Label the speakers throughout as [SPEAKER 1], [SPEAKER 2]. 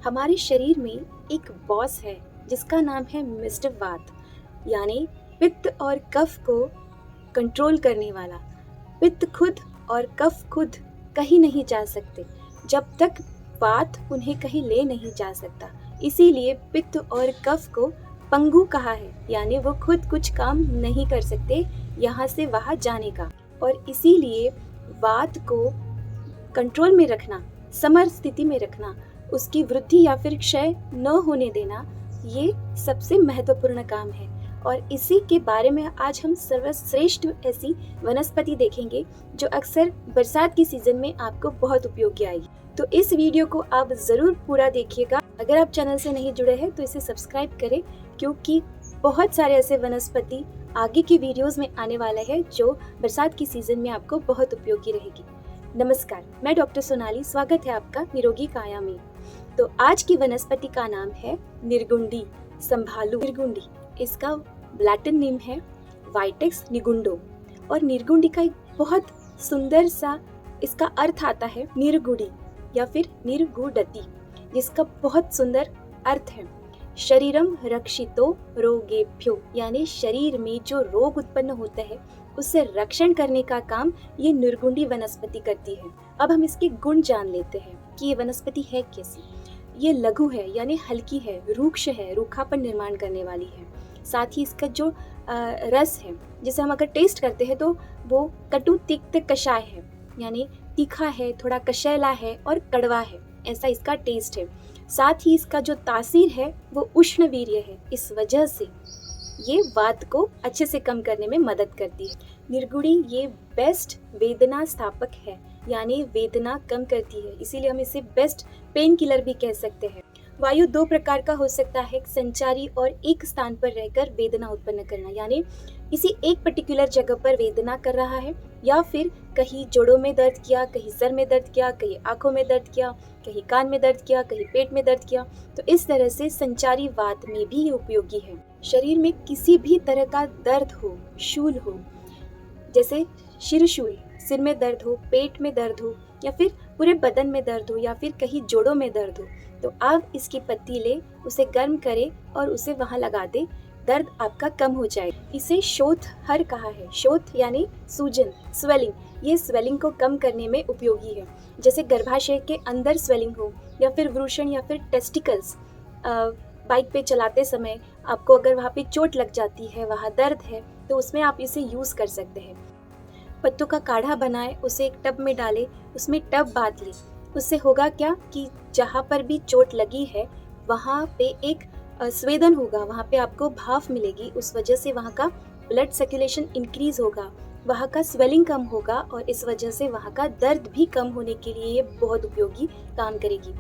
[SPEAKER 1] हमारे शरीर में एक बॉस है जिसका नाम है मिस्टर वात, यानी पित्त और कफ को कंट्रोल करने वाला। पित्त खुद और कफ खुद कहीं नहीं जा सकते जब तक वात उन्हें कहीं ले नहीं जा सकता। इसीलिए पित्त और कफ को पंगु कहा है, यानी वो खुद कुछ काम नहीं कर सकते यहाँ से वहाँ जाने का। और इसीलिए वात को कंट्रोल में रखना, समर स्थिति में रखना, उसकी वृद्धि या फिर क्षय न होने देना, ये सबसे महत्वपूर्ण काम है। और इसी के बारे में आज हम सर्वश्रेष्ठ ऐसी वनस्पति देखेंगे जो अक्सर बरसात की सीजन में आपको बहुत उपयोगी आएगी। तो इस वीडियो को आप ज़रूर पूरा देखिएगा। अगर आप चैनल से नहीं जुड़े हैं तो इसे सब्सक्राइब करें, क्योंकि बहुत सारे ऐसे वनस्पति आगे की वीडियोस में आने वाले हैं जो बरसात की सीजन में आपको बहुत उपयोगी रहेगी। नमस्कार, मैं डॉक्टर सोनाली, स्वागत है आपका निरोगी काया में। तो आज की वनस्पति का नाम है निर्गुंडी संभालू। निर्गुंडी, इसका लैटिन नेम है वाइटेक्स निगुंडो। और निर्गुंडी का एक बहुत सुंदर सा इसका अर्थ आता है निर्गुड़ी या फिर निर्गुडति, जिसका बहुत सुंदर अर्थ है शरीरम रक्षितो रोगेभ्यो, यानी शरीर में जो रोग उत्पन्न होता है उससे रक्षण करने का काम ये निर्गुंडी वनस्पति करती है। अब हम इसके गुण जान लेते हैं कि ये वनस्पति है कैसी। ये लघु है, यानी हल्की है, रूक्ष है, रूखापन निर्माण करने वाली है। साथ ही इसका जो रस है, जिसे हम अगर टेस्ट करते हैं तो वो कटु तिक्त कषाय है, यानी तीखा है, थोड़ा कषैला है और कड़वा है, ऐसा इसका टेस्ट है। साथ ही इसका जो तासीर है वो उष्ण वीर्य है, इस वजह से ये वात को अच्छे से कम करने में मदद करती है। निर्गुड़ी ये बेस्ट वेदना स्थापक है, यानी वेदना कम करती है, इसीलिए हम इसे बेस्ट पेन किलर भी कह सकते हैं। वायु दो प्रकार का हो सकता है, संचारी और एक स्थान पर रहकर वेदना उत्पन्न करना, यानी किसी एक पर्टिकुलर जगह पर वेदना कर रहा है, या फिर कहीं जोड़ों में दर्द किया, कहीं सर में दर्द किया, कहीं आंखों में दर्द किया, कहीं कान में दर्द किया, कहीं पेट में दर्द किया। तो इस तरह से संचारी वात में भी ये उपयोगी है। शरीर में किसी भी तरह का दर्द हो, शूल हो, जैसे शिरशूल, सिर में दर्द हो, पेट में दर्द हो, या फिर पूरे बदन में दर्द हो, या फिर कहीं जोड़ों में दर्द हो, तो आप इसकी पत्ती ले, उसे गर्म करें और उसे वहां लगा दे, दर्द आपका कम हो जाए। इसे शोथ हर कहा है। शोथ यानी सूजन, स्वेलिंग। ये स्वेलिंग को कम करने में उपयोगी है। जैसे गर्भाशय के अंदर स्वेलिंग हो, या फिर वृषण या फिर टेस्टिकल्स, बाइक पे चलाते समय आपको अगर वहाँ पे चोट लग जाती है, वहाँ दर्द है, तो उसमें आप इसे यूज़ कर सकते हैं। पत्तों का काढ़ा बनाए, उसे एक टब में डालें, उसमें टब बांध लें। उससे होगा क्या कि जहाँ पर भी चोट लगी है वहाँ पे एक स्वेदन होगा, वहाँ पे आपको भाप मिलेगी, उस वजह से वहाँ का ब्लड सर्कुलेशन इंक्रीज होगा, वहाँ का स्वेलिंग कम होगा, और इस वजह से वहाँ का दर्द भी कम होने के लिए ये बहुत उपयोगी काम करेगी।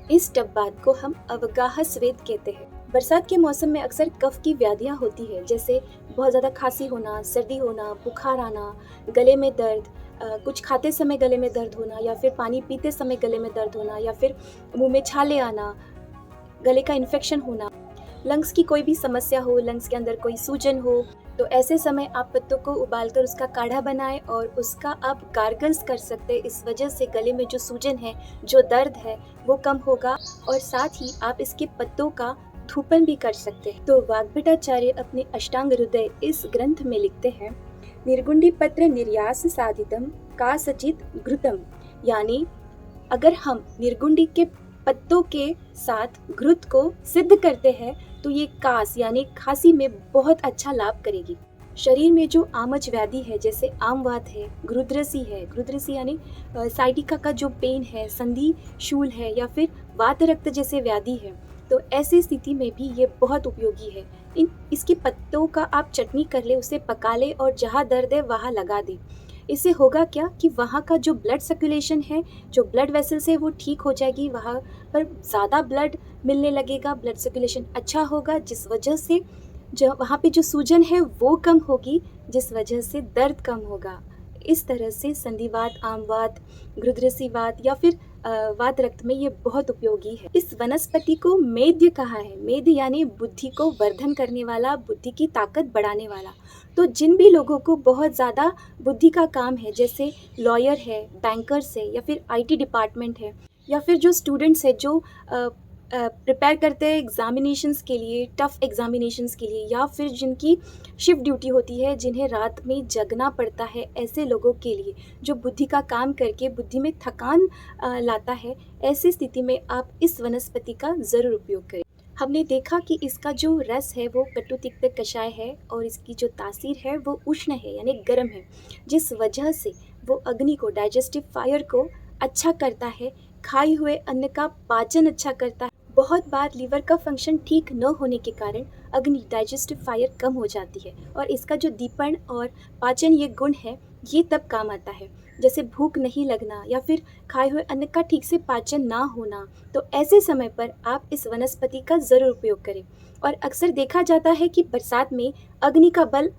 [SPEAKER 1] इस टब बात को हम अवगाह स्वेद कहते हैं। बरसात के मौसम में अक्सर कफ की व्याधियाँ होती है, जैसे बहुत ज़्यादा खांसी होना, सर्दी होना, बुखार आना, गले में दर्द, कुछ खाते समय गले में दर्द होना, या फिर पानी पीते समय गले में दर्द होना, या फिर मुंह में छाले आना, गले का इन्फेक्शन होना, लंग्स की कोई भी समस्या हो, लंग्स के अंदर कोई सूजन हो, तो ऐसे समय आप पत्तों को उबालकर उसका काढ़ा बनाएं और उसका आप गार्गल्स कर सकते हैं। इस वजह से गले में जो सूजन है, जो दर्द है, वो कम होगा। और साथ ही आप इसके पत्तों का धूपन भी कर सकते हैं। तो वाग्भटाचार्य अपने अष्टांग हृदय इस ग्रंथ में लिखते हैं, निर्गुंडी पत्र निर्यास साधितम का सचित घृतम, यानी अगर हम निर्गुंडी के पत्तों के साथ घृत को सिद्ध करते हैं तो ये कास यानी खांसी में बहुत अच्छा लाभ करेगी। शरीर में जो आमच व्याधि है, जैसे आमवात है, घृद्रसी यानी साइटिका का जो पेन है, संधि शूल है, या फिर वात रक्त जैसे व्याधि है, तो ऐसी स्थिति में भी ये बहुत उपयोगी है। इसके पत्तों का आप चटनी कर ले, उसे पका ले और जहाँ दर्द है वहाँ लगा दे। इससे होगा क्या कि वहाँ का जो ब्लड सर्कुलेशन है, जो ब्लड वेसल्स है, वो ठीक हो जाएगी, वहाँ पर ज़्यादा ब्लड मिलने लगेगा, ब्लड सर्कुलेशन अच्छा होगा, जिस वजह से जो वहाँ पे जो सूजन है वो कम होगी, जिस वजह से दर्द कम होगा। इस तरह से संधिवात, आमवात, घृद्रसीवात या फिर वात रक्त में ये बहुत उपयोगी है। इस वनस्पति को मेध्य कहा है। मेध्य यानी बुद्धि को वर्धन करने वाला, बुद्धि की ताकत बढ़ाने वाला। तो जिन भी लोगों को बहुत ज़्यादा बुद्धि का काम है, जैसे लॉयर है, बैंकर्स है, या फिर IT डिपार्टमेंट है, या फिर जो स्टूडेंट्स है जो प्रिपेयर करते हैं एग्ज़ामिनेशंस के लिए, टफ़ एग्ज़ामिनेशंस के लिए, या फिर जिनकी शिफ्ट ड्यूटी होती है, जिन्हें रात में जगना पड़ता है, ऐसे लोगों के लिए जो बुद्धि का काम करके बुद्धि में थकान लाता है, ऐसी स्थिति में आप इस वनस्पति का ज़रूर उपयोग करें। हमने देखा कि इसका जो रस है वो कटु तिक्त कषाय है और इसकी जो तासीर है वो उष्ण है यानी गर्म है, जिस वजह से वो अग्नि को, डाइजेस्टिव फायर को अच्छा करता है, खाए हुए अन्न का पाचन अच्छा करता है। बहुत बार लीवर का फंक्शन ठीक न होने के कारण अग्नि, डाइजेस्टिव फायर कम हो जाती है और इसका जो दीपन और पाचन ये गुण है ये तब काम आता है, जैसे भूख नहीं लगना या फिर खाए हुए अन्न का ठीक से पाचन ना होना। तो ऐसे समय पर आप इस वनस्पति का ज़रूर उपयोग करें। और अक्सर देखा जाता है कि बरसात में अग्नि का बल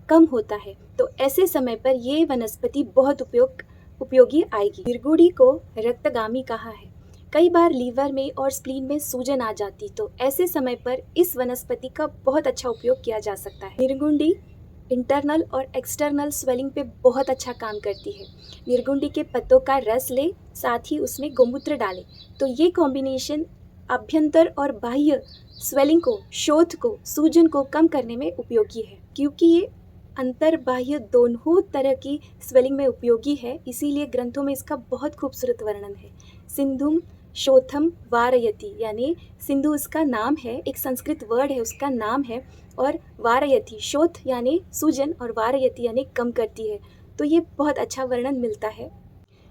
[SPEAKER 1] कम होता है, तो ऐसे समय पर ये वनस्पति बहुत उपयोगी आएगी। निर्गुड़ी को रक्तगामी कहा है। कई बार लीवर में और स्प्लीन में सूजन आ जाती, तो ऐसे समय पर इस वनस्पति का बहुत अच्छा उपयोग किया जा सकता है। निर्गुंडी इंटरनल और एक्सटर्नल स्वेलिंग पे बहुत अच्छा काम करती है। निर्गुंडी के पत्तों का रस ले, साथ ही उसमें गोमूत्र डालें, तो ये कॉम्बिनेशन आभ्यंतर और बाह्य स्वेलिंग को, शोथ को, सूजन को कम करने में उपयोगी है। क्योंकि ये अंतर बाह्य दोनों तरह की स्वेलिंग में उपयोगी है, इसीलिए ग्रंथों में इसका बहुत खूबसूरत वर्णन है। सिंधुम शोथम वारयति, यानी सिंधु उसका नाम है, एक संस्कृत वर्ड है, उसका नाम है, और वारयति शोथ यानी सूजन और वारयति यानी कम करती है। तो ये बहुत अच्छा वर्णन मिलता है।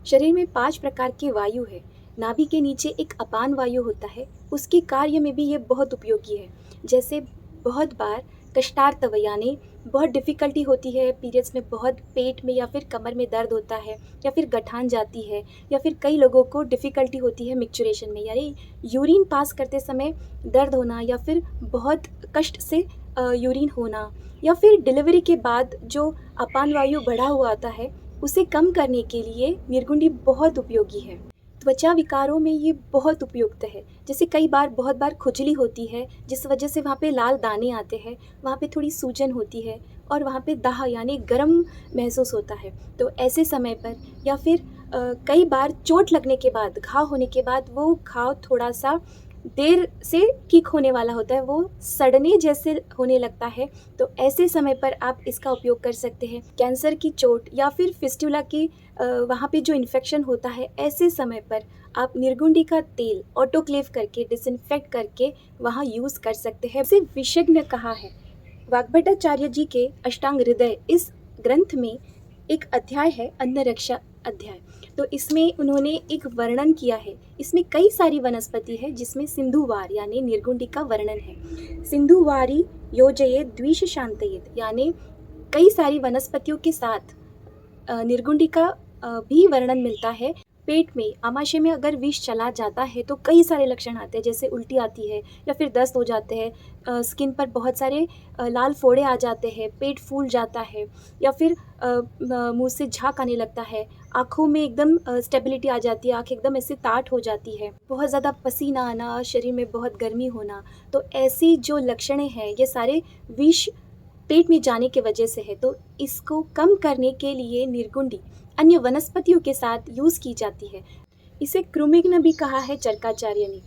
[SPEAKER 1] शरीर में 5 प्रकार के वायु है। नाभि के नीचे एक अपान वायु होता है, उसके कार्य में भी ये बहुत उपयोगी है। जैसे बहुत बार कष्टार्तव यानी बहुत डिफ़िकल्टी होती है पीरियड्स में, बहुत पेट में या फिर कमर में दर्द होता है, या फिर गठान जाती है, या फिर कई लोगों को डिफ़िकल्टी होती है मिक्चुरेशन में, यानी यूरिन पास करते समय दर्द होना, या फिर बहुत कष्ट से यूरिन होना, या फिर डिलीवरी के बाद जो अपान वायु बढ़ा हुआ आता है उसे कम करने के लिए निर्गुंडी बहुत उपयोगी है। त्वचा विकारों में ये बहुत उपयुक्त है। जैसे कई बार बहुत बार खुजली होती है, जिस वजह से वहाँ पे लाल दाने आते हैं, वहाँ पे थोड़ी सूजन होती है और वहाँ पे दाह यानी गर्म महसूस होता है। तो ऐसे समय पर, या फिर कई बार चोट लगने के बाद, घाव होने के बाद वो घाव थोड़ा सा देर से ठीक होने वाला होता है, वो सड़ने जैसे होने लगता है, तो ऐसे समय पर आप इसका उपयोग कर सकते हैं। कैंसर की चोट या फिर फिस्टुला की वहाँ पे जो इन्फेक्शन होता है, ऐसे समय पर आप निर्गुंडी का तेल ऑटोक्लेव करके, डिसइंफेक्ट करके वहाँ यूज़ कर सकते हैं। इसे विशेषज्ञ कहा है। वाग्भटाचार्य जी के अष्टांग हृदय इस ग्रंथ में एक अध्याय है, अन्न रक्षा अध्याय। तो इसमें उन्होंने एक वर्णन किया है। इसमें कई सारी वनस्पति है, जिसमें सिंधुवार यानी निर्गुंडी का वर्णन है। सिंधुवारी योजये द्विष शांतयेत, यानी कई सारी वनस्पतियों के साथ निर्गुंडी का भी वर्णन मिलता है। पेट में, आमाशय में अगर विष चला जाता है तो कई सारे लक्षण आते हैं, जैसे उल्टी आती है या फिर दस्त हो जाते हैं, स्किन पर बहुत सारे लाल फोड़े आ जाते हैं, पेट फूल जाता है, या फिर मुंह से झाग आने लगता है, आँखों में एकदम स्टेबिलिटी आ जाती है, आँख एकदम ऐसे ताट हो जाती है, बहुत ज़्यादा पसीना आना, शरीर में बहुत गर्मी होना। तो ऐसी जो लक्षणें हैं ये सारे विष पेट में जाने की वजह से है। तो इसको कम करने के लिए निर्गुंडी अन्य वनस्पतियों के साथ यूज़ की जाती है। इसे कृमिघ्न भी कहा है चरकाचार्य ने।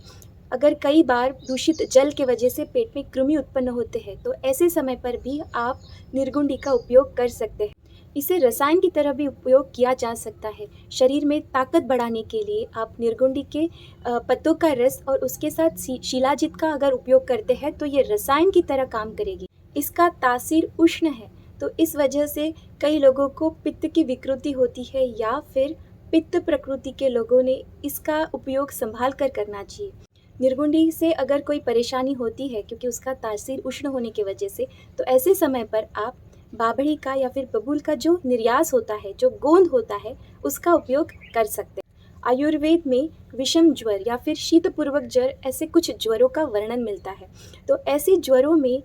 [SPEAKER 1] अगर कई बार दूषित जल के वजह से पेट में कृमि उत्पन्न होते हैं, तो ऐसे समय पर भी आप निर्गुंडी का उपयोग कर सकते हैं। इसे रसायन की तरह भी उपयोग किया जा सकता है। शरीर में ताकत बढ़ाने के लिए आप निर्गुंडी के पत्तों का रस और उसके साथ शिलाजित का अगर उपयोग करते हैं तो ये रसायन की तरह काम करेगी। इसका तासीर उष्ण है, तो इस वजह से कई लोगों को पित्त की विकृति होती है, या फिर पित्त प्रकृति के लोगों ने इसका उपयोग संभाल कर करना चाहिए। निर्गुंडी से अगर कोई परेशानी होती है क्योंकि उसका तासीर उष्ण होने की वजह से, तो ऐसे समय पर आप बाभड़ी का या फिर बबूल का जो निर्यास होता है, जो गोंद होता है, उसका उपयोग कर सकते हैं। आयुर्वेद में विषम ज्वर या फिर शीतपूर्वक ज्वर, ऐसे कुछ ज्वरों का वर्णन मिलता है। तो ऐसे ज्वरों में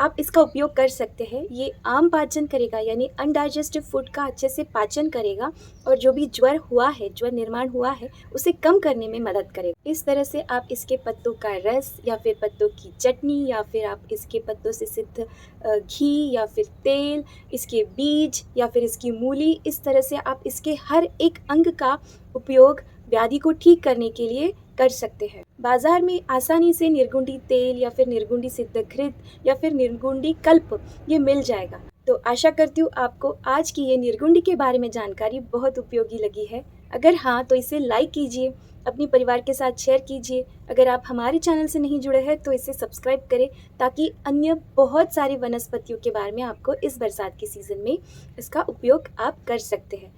[SPEAKER 1] आप इसका उपयोग कर सकते हैं। ये आम पाचन करेगा, यानी अनडाइजेस्टिव फूड का अच्छे से पाचन करेगा, और जो भी ज्वर हुआ है, ज्वर निर्माण हुआ है, उसे कम करने में मदद करेगा। इस तरह से आप इसके पत्तों का रस या फिर पत्तों की चटनी, या फिर आप इसके पत्तों से सिद्ध घी या फिर तेल, इसके बीज या फिर इसकी मूली, इस तरह से आप इसके हर एक अंग का उपयोग व्याधि को ठीक करने के लिए कर सकते हैं। बाजार में आसानी से निर्गुंडी तेल या फिर निर्गुंडी सिद्धघृत या फिर निर्गुंडी कल्प ये मिल जाएगा। तो आशा करती हूँ आपको आज की ये निर्गुंडी के बारे में जानकारी बहुत उपयोगी लगी है। अगर हाँ तो इसे लाइक कीजिए, अपने परिवार के साथ शेयर कीजिए। अगर आप हमारे चैनल से नहीं जुड़े हैं तो इसे सब्सक्राइब करें ताकि अन्य बहुत सारी वनस्पतियों के बारे में आपको इस बरसात के सीज़न में इसका उपयोग आप कर सकते हैं।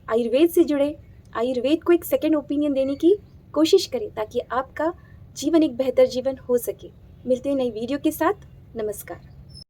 [SPEAKER 1] आयुर्वेद से जुड़े, आयुर्वेद को एक सेकेंड ओपिनियन देने की कोशिश करें ताकि आपका जीवन एक बेहतर जीवन हो सके। मिलते हैं नई वीडियो के साथ। नमस्कार।